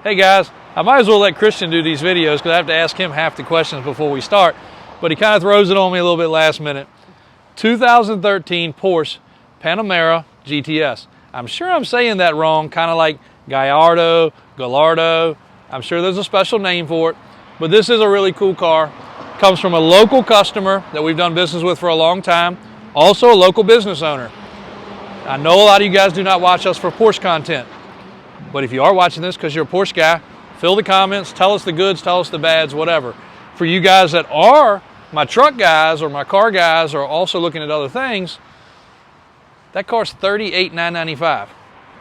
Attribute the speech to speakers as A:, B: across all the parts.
A: Hey guys, I might as well let Christian do these videos because I have to ask him half the questions before we start, but he kind of throws it on me a little bit last minute. 2013 Porsche Panamera GTS. I'm sure I'm saying that wrong, kind of like Gallardo. I'm sure there's a special name for it, but this is a really cool car. Comes from a local customer that we've done business with for a long time, also a local business owner. I know a lot of you guys do not watch us for Porsche content, but if you are watching this because you're a Porsche guy, fill the comments, tell us the goods, tell us the bads, whatever. For you guys that are my truck guys or my car guys or also looking at other things, that car's $38,995.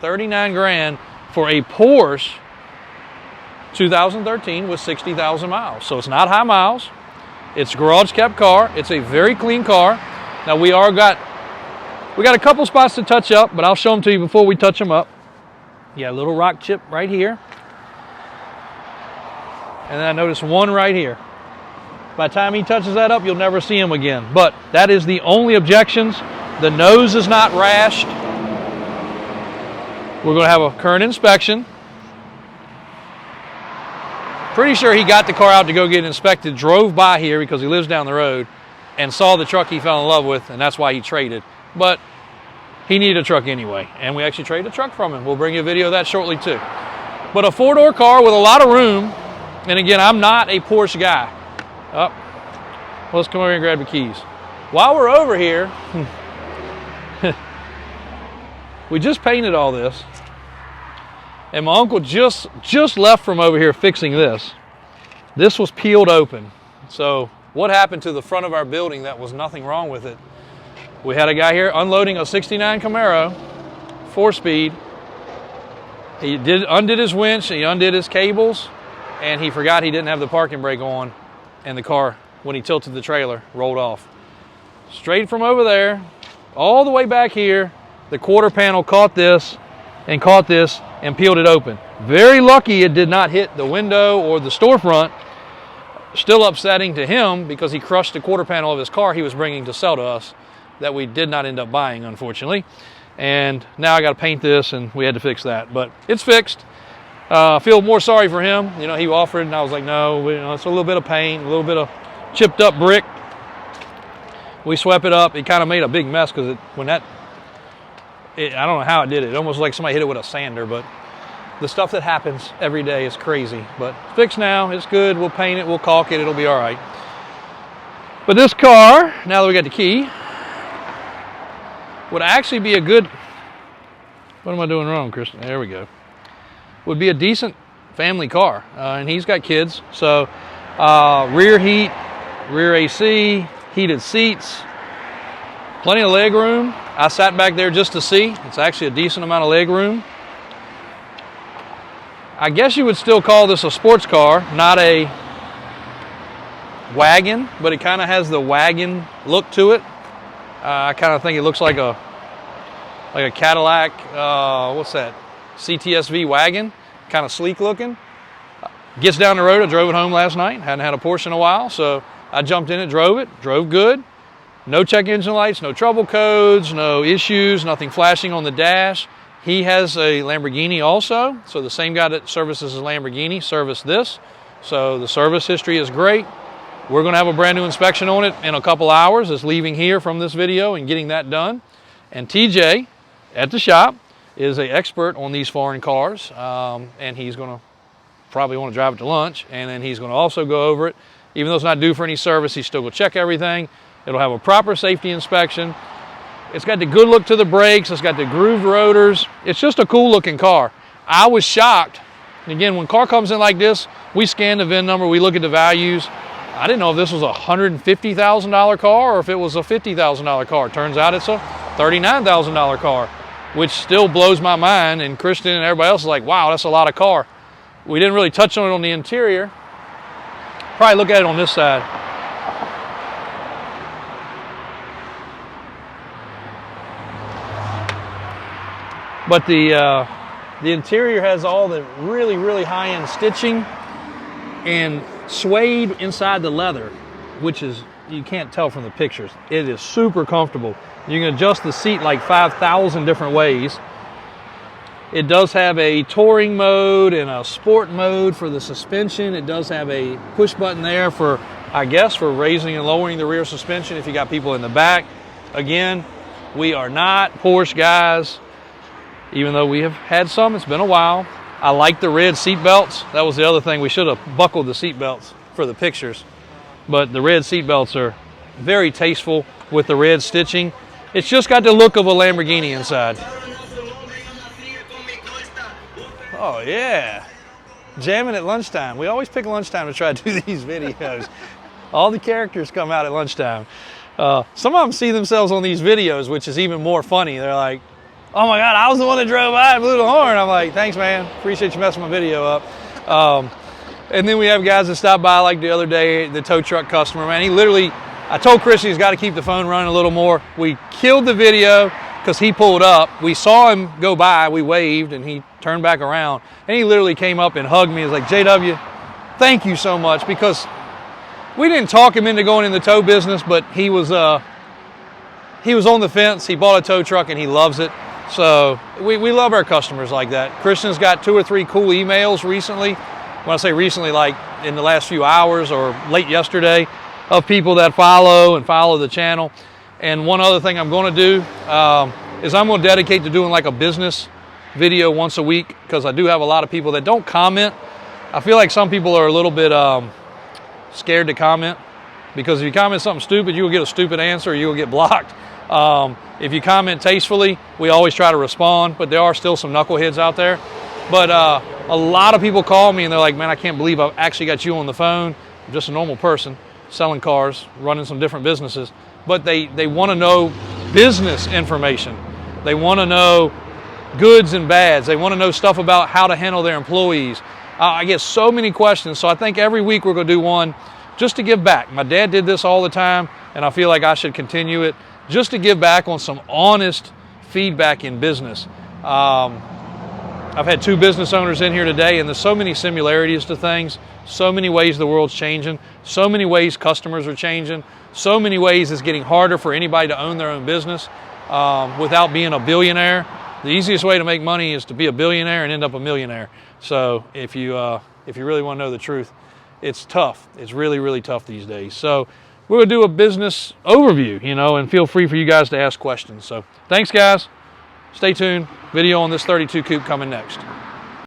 A: 39 grand for a Porsche 2013 with 60,000 miles. So it's not high miles. It's a garage kept car. It's a very clean car. Now we got a couple spots to touch up, but I'll show them to you before we touch them up. Yeah, a little rock chip right here. And then I noticed one right here. By the time he touches that up, you'll never see him again. But that is the only objections. The nose is not rashed. We're going to have a current inspection. Pretty sure he got the car out to go get inspected, drove by here because he lives down the road, and saw the truck he fell in love with, and that's why he traded. But he needed a truck anyway, and we actually traded a truck from him. We'll bring you a video of that shortly too. But a four-door car with a lot of room, and again, I'm not a Porsche guy. Oh, let's come over here and grab the keys. While we're over here, we just painted all this, and my uncle just left from over here fixing this. This was peeled open. So what happened to the front of our building that was nothing wrong with it? We had a guy here unloading a 69 Camaro, 4-speed. He undid his winch, he undid his cables, and he forgot he didn't have the parking brake on, and the car, when he tilted the trailer, rolled off. Straight from over there, all the way back here, the quarter panel caught this and peeled it open. Very lucky it did not hit the window or the storefront. Still upsetting to him because he crushed the quarter panel of his car he was bringing to sell to us that we did not end up buying, unfortunately. And now I got to paint this, and we had to fix that. But it's fixed. I feel more sorry for him. You know, he offered, and I was like, no, it's a little bit of paint, a little bit of chipped up brick. We swept it up. It kind of made a big mess because I don't know how it did it. It almost like somebody hit it with a sander, but the stuff that happens every day is crazy. But it's fixed now. It's good. We'll paint it. We'll caulk it. It'll be all right. But this car, now that we got the key, would actually be a good, what am I doing wrong, Kristen? There we go. Would be a decent family car. And he's got kids. So rear heat, rear AC, heated seats, plenty of leg room. I sat back there just to see. It's actually a decent amount of leg room. I guess you would still call this a sports car, not a wagon, but it kind of has the wagon look to it. I kind of think it looks like a Cadillac, what's that? CTSV wagon, kind of sleek looking. Gets down the road. I drove it home last night. Hadn't had a Porsche in a while, so I jumped in it, drove good. No check engine lights, no trouble codes, no issues, nothing flashing on the dash. He has a Lamborghini also, so the same guy that services his Lamborghini serviced this. So the service history is great. We're going to have a brand new inspection on it in a couple hours. It's leaving here from this video and getting that done. And TJ at the shop is an expert on these foreign cars, and he's going to probably want to drive it to lunch, and then he's going to also go over it. Even though it's not due for any service, he's still going to check everything. It'll have a proper safety inspection. It's got the good look to the brakes. It's got the grooved rotors. It's just a cool looking car. I was shocked. Again, when a car comes in like this, we scan the VIN number, we look at the values. I didn't know if this was a $150,000 car or if it was a $50,000 car. Turns out it's a $39,000 car, which still blows my mind. And Christian and everybody else is like, wow, that's a lot of car. We didn't really touch on it on the interior. Probably look at it on this side. But the interior has all the really, really high-end stitching and suede inside the leather, which is, you can't tell from the pictures. It is super comfortable. You can adjust the seat like 5,000 different ways. It does have a touring mode and a sport mode for the suspension. It does have a push button there for, I guess, for raising and lowering the rear suspension if you got people in the back. Again, we are not Porsche guys, even though we have had some. It's been a while. I like the red seat belts. That was the other thing. We should have buckled the seat belts for the pictures. But the red seat belts are very tasteful with the red stitching. It's just got the look of a Lamborghini inside. Oh yeah, jamming at lunchtime. We always pick lunchtime to try to do these videos. All the characters come out at lunchtime. Some of them see themselves on these videos, which is even more funny. They're like, oh my God, I was the one that drove by and blew the horn. I'm like, thanks man, appreciate you messing my video up. And then we have guys that stop by, like the other day, the tow truck customer, man, he literally, I told Chris he's got to keep the phone running a little more. We killed the video because he pulled up. We saw him go by, we waved, and he turned back around. And he literally came up and hugged me. He was like, JW, thank you so much, because we didn't talk him into going in the tow business, but he was on the fence. He bought a tow truck and he loves it. So we love our customers like that. Christian's got 2 or 3 cool emails recently. When I say recently, like in the last few hours or late yesterday, of people that follow the channel. And one other thing I'm going to do is I'm going to dedicate to doing like a business video once a week, because I do have a lot of people that don't comment. I feel like some people are a little bit scared to comment, because if you comment something stupid, you will get a stupid answer or you will get blocked. If you comment tastefully, we always try to respond, but there are still some knuckleheads out there. But a lot of people call me and they're like, man, I can't believe I've actually got you on the phone. I'm just a normal person selling cars, running some different businesses. But they want to know business information. They want to know goods and bads. They want to know stuff about how to handle their employees. I get so many questions, so I think every week we're going to do one just to give back. My dad did this all the time, and I feel like I should continue it, just to give back on some honest feedback in business. I've had 2 business owners in here today, and there's so many similarities to things, so many ways the world's changing, so many ways customers are changing, so many ways it's getting harder for anybody to own their own business without being a billionaire. The easiest way to make money is to be a billionaire and end up a millionaire. So if you really want to know the truth, it's tough. It's really, really tough these days. So we're going to do a business overview, and feel free for you guys to ask questions. So thanks, guys. Stay tuned. Video on this 32 coupe coming next.